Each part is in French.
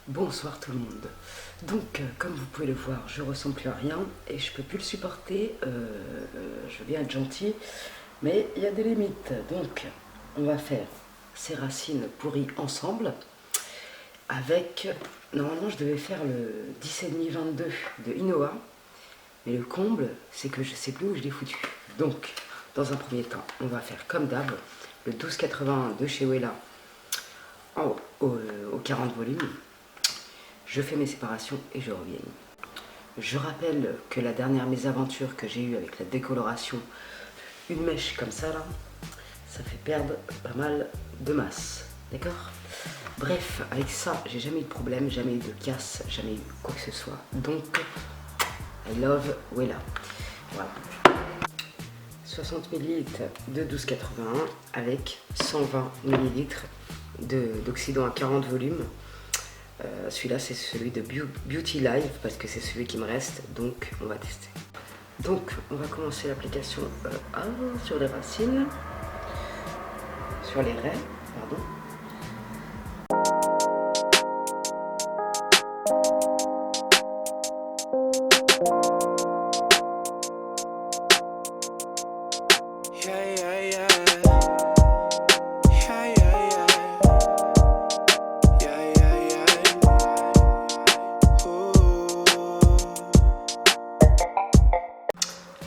Bonsoir tout le monde. Donc, comme vous pouvez le voir, je ressemble plus à rien et je peux plus le supporter. Je veux bien être gentil, mais il y a des limites. Donc, on va faire ces racines pourries ensemble avec. Normalement, je devais faire le 10,5-22 de Inoa, mais le comble, c'est que je sais plus où je l'ai foutu. Donc, dans un premier temps, on va faire comme d'hab le 12,81 de chez Wella au 40 volumes. Je fais mes séparations et je reviens. Je rappelle que la dernière mésaventure que j'ai eue avec la décoloration, une mèche comme ça là, ça fait perdre pas mal de masse. D'accord? Bref, avec ça, j'ai jamais eu de problème, jamais eu de casse, jamais eu quoi que ce soit. Donc, I love Wella. Voilà. 60 ml de 12,81 avec 120 ml d'oxydant à 40 volumes. Celui-là, c'est celui de Beauty Live parce que c'est celui qui me reste, donc on va tester. Donc, on va commencer l'application sur les racines, sur les raies, pardon.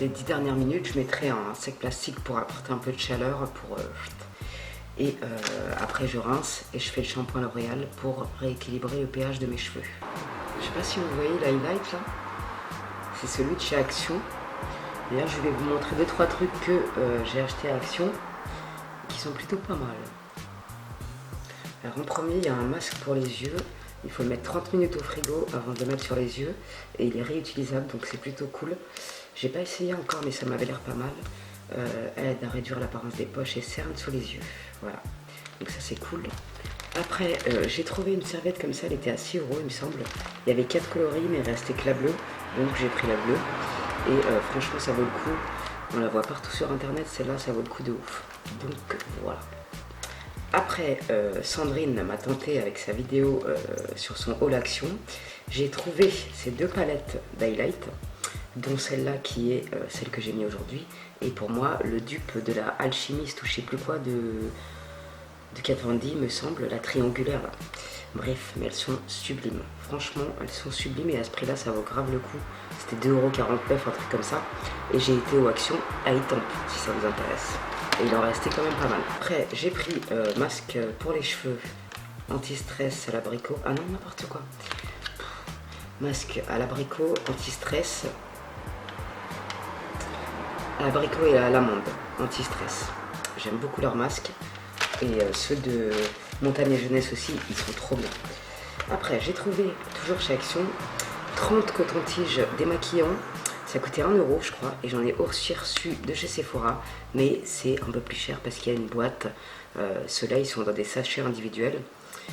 Les 10 dernières minutes, je mettrai un sec plastique pour apporter un peu de chaleur. Après, je rince et je fais le shampoing L'Oréal pour rééquilibrer le pH de mes cheveux. Je sais pas si vous voyez l'highlight là. C'est celui de chez Action. Et là, je vais vous montrer 2-3 trucs que j'ai acheté à Action qui sont plutôt pas mal. Alors, en premier, il y a un masque pour les yeux. Il faut le mettre 30 minutes au frigo avant de le mettre sur les yeux. Et il est réutilisable, donc c'est plutôt cool. J'ai pas essayé encore, mais ça m'avait l'air pas mal. Elle aide à réduire l'apparence des poches et cernes sous les yeux. Voilà, donc ça c'est cool. Après, j'ai trouvé une serviette comme ça, elle était à 6 €, il me semble. Il y avait 4 coloris, mais il restait que la bleue. Donc j'ai pris la bleue. Et franchement, ça vaut le coup. On la voit partout sur internet, celle-là, ça vaut le coup de ouf. Donc voilà. Après, Sandrine m'a tenté avec sa vidéo sur son haul Action. J'ai trouvé ces 2 palettes d'highlight, dont celle-là qui est celle que j'ai mis aujourd'hui. Et pour moi, le dupe de la Alchimiste ou je sais plus quoi de 90, me semble, la triangulaire là. Bref, mais elles sont sublimes. Franchement, elles sont sublimes et à ce prix-là, ça vaut grave le coup. C'était 2,49 €, un truc comme ça. Et j'ai été au Action à Etampe, si ça vous intéresse. Et il en restait quand même pas mal. Après, j'ai pris masque pour les cheveux, anti-stress à l'abricot. Ah non, n'importe quoi. Masque à l'abricot, anti-stress. À l'abricot et à l'amande, anti-stress. J'aime beaucoup leurs masques. Et ceux de Montagne et Jeunesse aussi, ils sont trop bien. Après, j'ai trouvé, toujours chez Action, 30 cotons-tiges démaquillants. Ça coûtait 1 € je crois, et j'en ai aussi reçu de chez Sephora, mais c'est un peu plus cher parce qu'il y a une boîte. Ceux-là, ils sont dans des sachets individuels.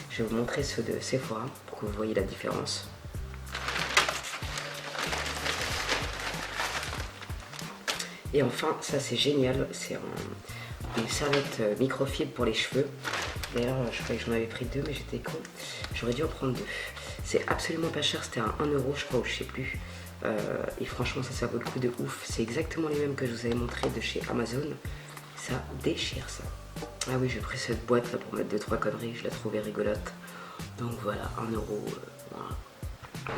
Je vais vous montrer ceux de Sephora pour que vous voyez la différence. Et enfin, ça c'est génial, c'est une serviette microfibre pour les cheveux. D'ailleurs, je crois que j'en avais pris 2, mais j'étais con. J'aurais dû en prendre 2. C'est absolument pas cher, c'était à 1 € je crois, ou je sais plus. Et franchement, ça vaut le coup de ouf. C'est exactement les mêmes que je vous avais montré de chez Amazon. Ça déchire ça. Ah oui, j'ai pris cette boîte là pour mettre 2-3 conneries, je la trouvais rigolote. Donc voilà, 1 €. Voilà.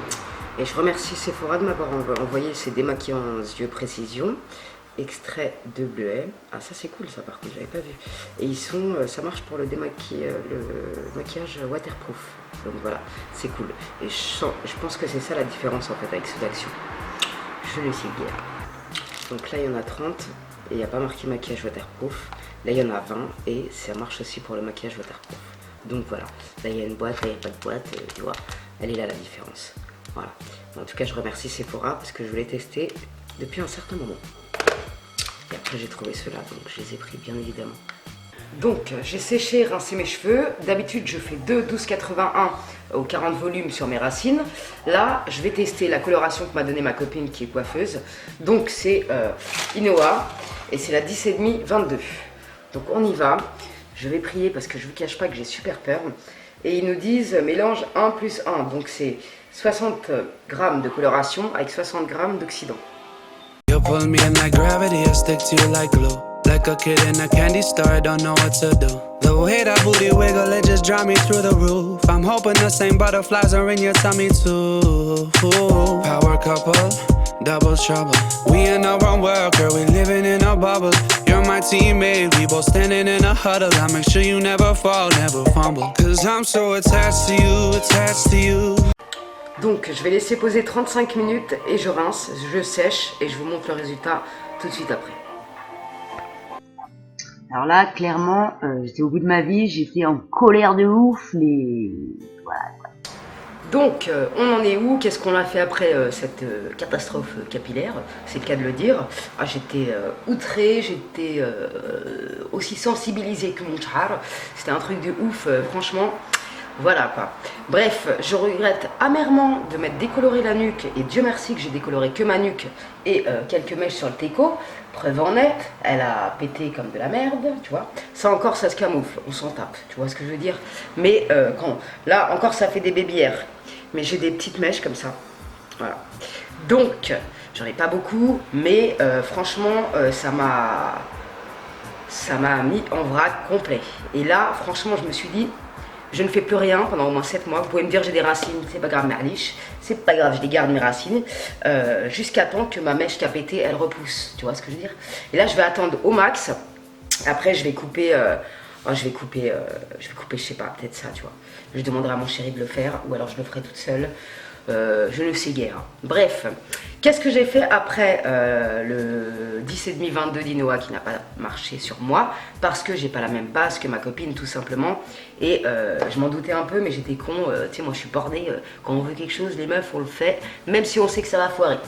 Et je remercie Sephora de m'avoir envoyé ces démaquillants yeux précision. Extrait de bleuet. Ah ça c'est cool ça par contre, j'avais pas vu. Et ils sont, ça marche pour le maquillage waterproof. Donc voilà, c'est cool. Et je pense que c'est ça la différence en fait avec ceux d'Action. Je le sais bien. Donc là il y en a 30 et il n'y a pas marqué maquillage waterproof. Là il y en a 20 et ça marche aussi pour le maquillage waterproof. Donc voilà, là il y a une boîte, là il n'y a pas de boîte, tu vois, elle est là la différence. Voilà. En tout cas je remercie Sephora parce que je voulais tester depuis un certain moment. Et après j'ai trouvé ceux-là, donc je les ai pris bien évidemment. Donc j'ai séché et rincé mes cheveux. D'habitude je fais 12,81 au 40 volumes sur mes racines. Là je vais tester la coloration que m'a donnée ma copine qui est coiffeuse. Donc c'est Inoa et c'est la 10,5-22. Donc on y va. Je vais prier parce que je ne vous cache pas que j'ai super peur. Et ils nous disent mélange 1 plus 1. Donc c'est 60 grammes de coloration avec 60 grammes d'oxydant. You pull me in like gravity, I stick to you like glue. Like a kid in a candy store, I don't know what to do. The way that booty wiggle, it just drive me through the roof. I'm hoping the same butterflies are in your tummy too. Power couple, double trouble. We in our own world, girl, we living in a bubble. You're my teammate, we both standing in a huddle. I make sure you never fall, never fumble. Cause I'm so attached to you, attached to you. Donc je vais laisser poser 35 minutes et je rince, je sèche et je vous montre le résultat tout de suite après. Alors là, clairement, j'étais au bout de ma vie, j'étais en colère de ouf, mais voilà. Donc, on en est où? Qu'est-ce qu'on a fait après cette catastrophe capillaire? C'est le cas de le dire. Ah, j'étais outrée, j'étais aussi sensibilisée que mon char. C'était un truc de ouf, franchement. Voilà quoi. Bref, je regrette amèrement de m'être décoloré la nuque. Et Dieu merci que j'ai décoloré que ma nuque et quelques mèches sur le teco. Preuve en est, elle a pété comme de la merde, tu vois. Ça encore, ça se camoufle, on s'en tape, tu vois ce que je veux dire. Mais là encore, ça fait des bébières. Mais j'ai des petites mèches comme ça. Voilà. Donc, j'en ai pas beaucoup, mais franchement, ça m'a mis en vrac complet. Et là, franchement, je me suis dit, je ne fais plus rien pendant au moins 7 mois. Vous pouvez me dire j'ai des racines, c'est pas grave, merliche. C'est pas grave, je les garde mes racines. Jusqu'à temps que ma mèche qui a pété, elle repousse. Tu vois ce que je veux dire? Et là, je vais attendre au max. Après, je vais couper, je vais couper, je sais pas, peut-être ça, tu vois. Je demanderai à mon chéri de le faire, ou alors je le ferai toute seule. Je ne sais guère. Bref, qu'est-ce que j'ai fait après le 10,5-22 d'Inoa qui n'a pas marché sur moi parce que j'ai pas la même base que ma copine tout simplement. Et je m'en doutais un peu, mais j'étais con. Tu sais, moi je suis bordée. Quand on veut quelque chose, les meufs on le fait, même si on sait que ça va foirer.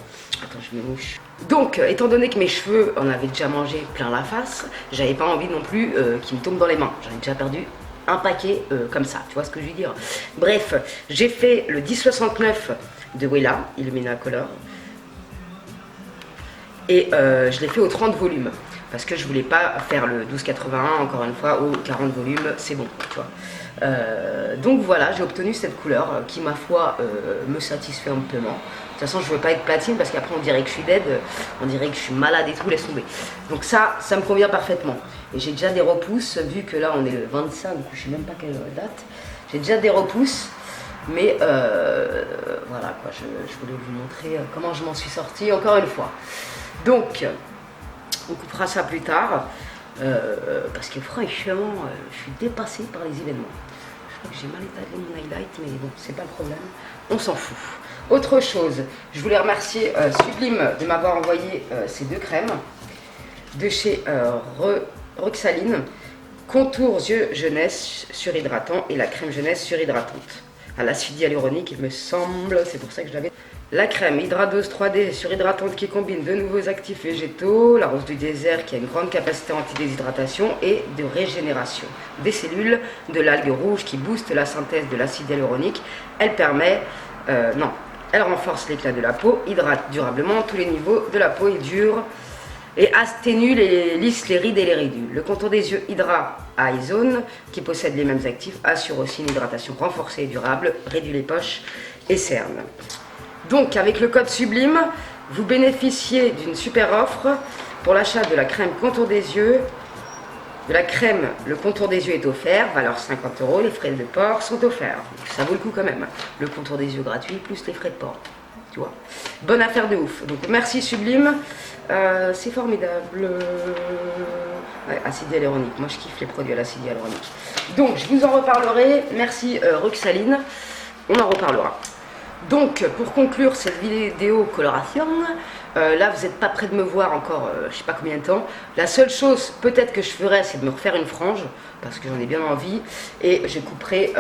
Attends, je me mouche. Donc, étant donné que mes cheveux en avaient déjà mangé plein la face, j'avais pas envie non plus qu'ils me tombent dans les mains. J'en ai déjà perdu un paquet comme ça, tu vois ce que je veux dire. Bref, j'ai fait le 1069 de Wella, Illumina Color. Et je l'ai fait au 30 volumes. Parce que je voulais pas faire le 1281, encore une fois, au 40 volumes, c'est bon, tu vois. Donc voilà, j'ai obtenu cette couleur qui, ma foi, me satisfait amplement. De toute façon, je veux pas être platine parce qu'après on dirait que je suis dead, on dirait que je suis malade et tout, laisse tomber. Donc ça me convient parfaitement. Et j'ai déjà des repousses, vu que là on est le 25, du coup je sais même pas quelle date. J'ai déjà des repousses, mais voilà quoi, je voulais vous montrer comment je m'en suis sortie encore une fois. Donc, on coupera ça plus tard, parce que franchement, je suis dépassée par les événements. Je crois que j'ai mal étalé mon highlight, mais bon, c'est pas le problème, on s'en fout. Autre chose, je voulais remercier Sublime de m'avoir envoyé ces deux crèmes de chez Roxaline, Contour Yeux Jeunesse surhydratant et la crème jeunesse surhydratante à l'acide hyaluronique, il me semble, c'est pour ça que je l'avais. La crème Hydradose 3D surhydratante qui combine de nouveaux actifs végétaux, la rose du désert qui a une grande capacité antidéshydratation et de régénération des cellules, de l'algue rouge qui booste la synthèse de l'acide hyaluronique. Elle permet, elle renforce l'éclat de la peau, hydrate durablement tous les niveaux de la peau et dure et atténue et lisse les rides et les ridules. Le contour des yeux Hydra Eye Zone, qui possède les mêmes actifs, assure aussi une hydratation renforcée et durable, réduit les poches et cernes. Donc avec le code Sublime, vous bénéficiez d'une super offre pour l'achat de la crème contour des yeux. De la crème, le contour des yeux est offert, valeur 50 €, les frais de port sont offerts. Ça vaut le coup quand même. Le contour des yeux gratuit plus les frais de port. Tu vois. Bonne affaire de ouf. Donc merci Sublime. C'est formidable. Ouais, acide hyaluronique. Moi je kiffe les produits à l'acide hyaluronique. Donc je vous en reparlerai. Merci Roxaline. On en reparlera. Donc pour conclure cette vidéo coloration, là vous n'êtes pas près de me voir encore je sais pas combien de temps. La seule chose peut-être que je ferais, c'est de me refaire une frange parce que j'en ai bien envie et je couperai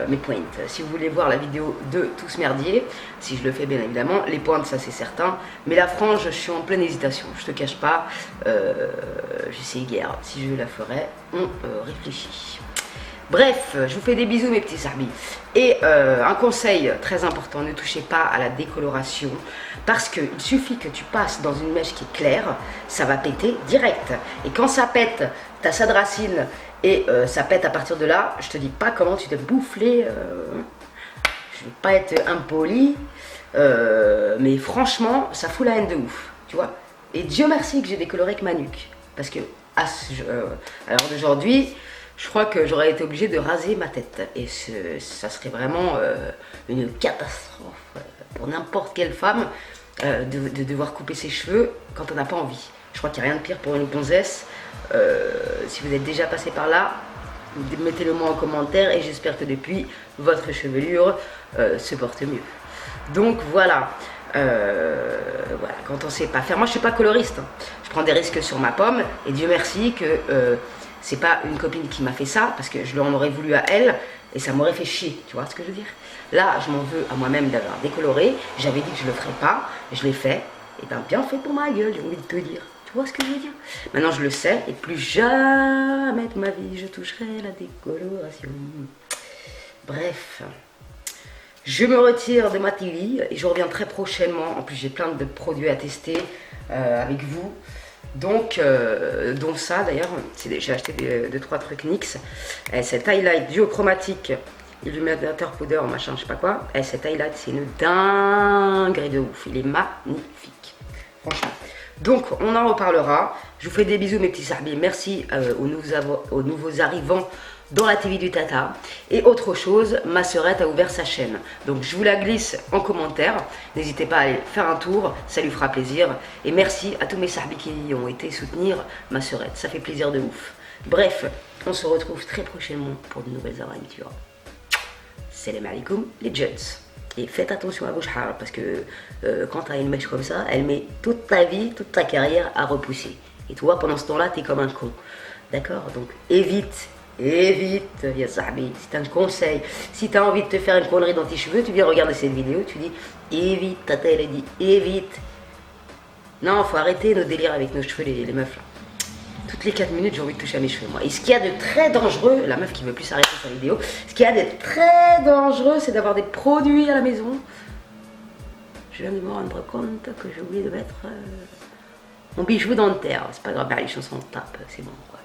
mes pointes. Si vous voulez voir la vidéo de tout ce merdier, si je le fais bien évidemment, les pointes ça c'est certain, mais la frange je suis en pleine hésitation, je te cache pas, j'essaie guère, si je la ferais, on réfléchit. Bref, je vous fais des bisous mes petits arbis. Et un conseil très important, ne touchez pas à la décoloration parce qu'il suffit que tu passes dans une mèche qui est claire, ça va péter direct. Et quand ça pète, t'as ça de racine et ça pète à partir de là. Je te dis pas comment tu t'es boufflé, je vais pas être impoli, mais franchement ça fout la haine de ouf, tu vois. Et Dieu merci que j'ai décoloré que ma nuque, parce que à l'heure d'aujourd'hui, je crois que j'aurais été obligée de raser ma tête, et ça serait vraiment une catastrophe pour n'importe quelle femme de devoir couper ses cheveux quand on n'a pas envie. Je crois qu'il n'y a rien de pire pour une gonzesse. Si vous êtes déjà passé par là, mettez-le moi en commentaire, et j'espère que depuis votre chevelure se porte mieux. Donc voilà, voilà, quand on sait pas faire, moi je suis pas coloriste, hein. Je prends des risques sur ma pomme, et Dieu merci que c'est pas une copine qui m'a fait ça, parce que je lui en aurais voulu à elle et ça m'aurait fait chier, tu vois ce que je veux dire. Là je m'en veux à moi-même d'avoir décoloré, j'avais dit que je le ferais pas, je l'ai fait, et ben bien fait pour ma gueule, j'ai envie de te dire. Tu vois ce que je veux dire? Maintenant je le sais, et plus jamais de ma vie je toucherai la décoloration. Bref, je me retire de ma TV et je reviens très prochainement. En plus j'ai plein de produits à tester avec vous. Donc ça d'ailleurs, j'ai acheté 2-3 trucs NYX. Cet highlight duochromatique, illuminateur powder, machin, je sais pas quoi. Cet highlight c'est une dinguerie de ouf, il est magnifique, franchement. Donc on en reparlera. Je vous fais des bisous mes petits sahbis. Merci aux nouveaux arrivants dans la TV du Tata. Et autre chose, ma sœurette a ouvert sa chaîne. Donc je vous la glisse en commentaire. N'hésitez pas à aller faire un tour, ça lui fera plaisir. Et merci à tous mes sahbis qui ont été soutenir ma sœurette. Ça fait plaisir de ouf. Bref, on se retrouve très prochainement pour de nouvelles aventures. Salam alaikum les jets. Et faites attention à vos chars, parce que quand tu as une mèche comme ça, elle met toute ta vie, toute ta carrière à repousser. Et toi, pendant ce temps-là, tu es comme un con. D'accord? Donc évite, ya sahbi. C'est un conseil. Si tu as envie de te faire une connerie dans tes cheveux, tu viens regarder cette vidéo, tu dis évite, tata elle a dit évite. Non, faut arrêter nos délires avec nos cheveux, les meufs là. Toutes les 4 minutes, j'ai envie de toucher à mes cheveux, moi. Et ce qu'il y a de très dangereux, la meuf qui veut plus s'arrêter sur la vidéo, ce qu'il y a de très dangereux, c'est d'avoir des produits à la maison. Je viens de me rendre compte que j'ai oublié de mettre mon bijou dentaire. C'est pas grave, les chansons tape, c'est bon, quoi.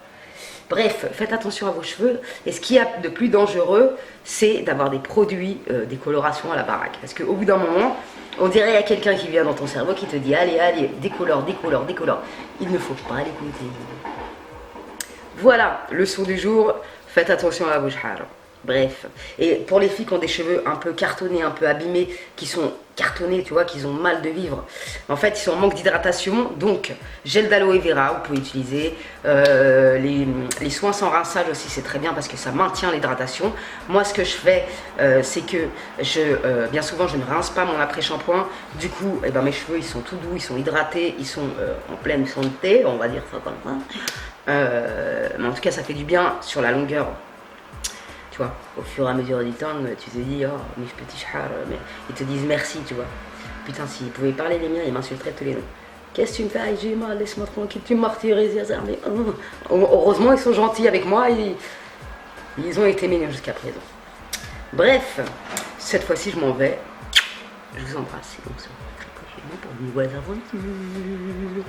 Bref, faites attention à vos cheveux. Et ce qu'il y a de plus dangereux, c'est d'avoir des produits, des colorations à la baraque. Parce qu'au bout d'un moment, on dirait qu'il y a quelqu'un qui vient dans ton cerveau qui te dit allez, allez, décolore, décolore, décolore. Il ne faut pas l'écouter. Voilà, leçon du jour, faites attention à vos cheveux. Bref, et pour les filles qui ont des cheveux un peu cartonnés, un peu abîmés, qui sont cartonnés, tu vois, qui ont mal de vivre, en fait, ils sont en manque d'hydratation, donc gel d'aloe vera, vous pouvez utiliser, les soins sans rinçage aussi, c'est très bien parce que ça maintient l'hydratation. Moi, ce que je fais, c'est que bien souvent, je ne rince pas mon après-shampoing, du coup, eh ben, mes cheveux, ils sont tout doux, ils sont hydratés, ils sont en pleine santé, on va dire ça comme ça. Mais en tout cas, ça fait du bien sur la longueur. Tu vois, au fur et à mesure du temps, tu te dis, oh, mes petits chars, mais ils te disent merci, tu vois. Putain, s'ils pouvaient parler les miens, ils m'insulteraient tous les noms. Qu'est-ce que tu me fais? J'ai mal, laisse-moi tranquille, tu me martyrises, mais heureusement, ils sont gentils avec moi, ils ont été mignons jusqu'à présent. Bref, cette fois-ci, je m'en vais. Je vous embrasse et on se retrouve très prochainement pour de nouvelles aventures.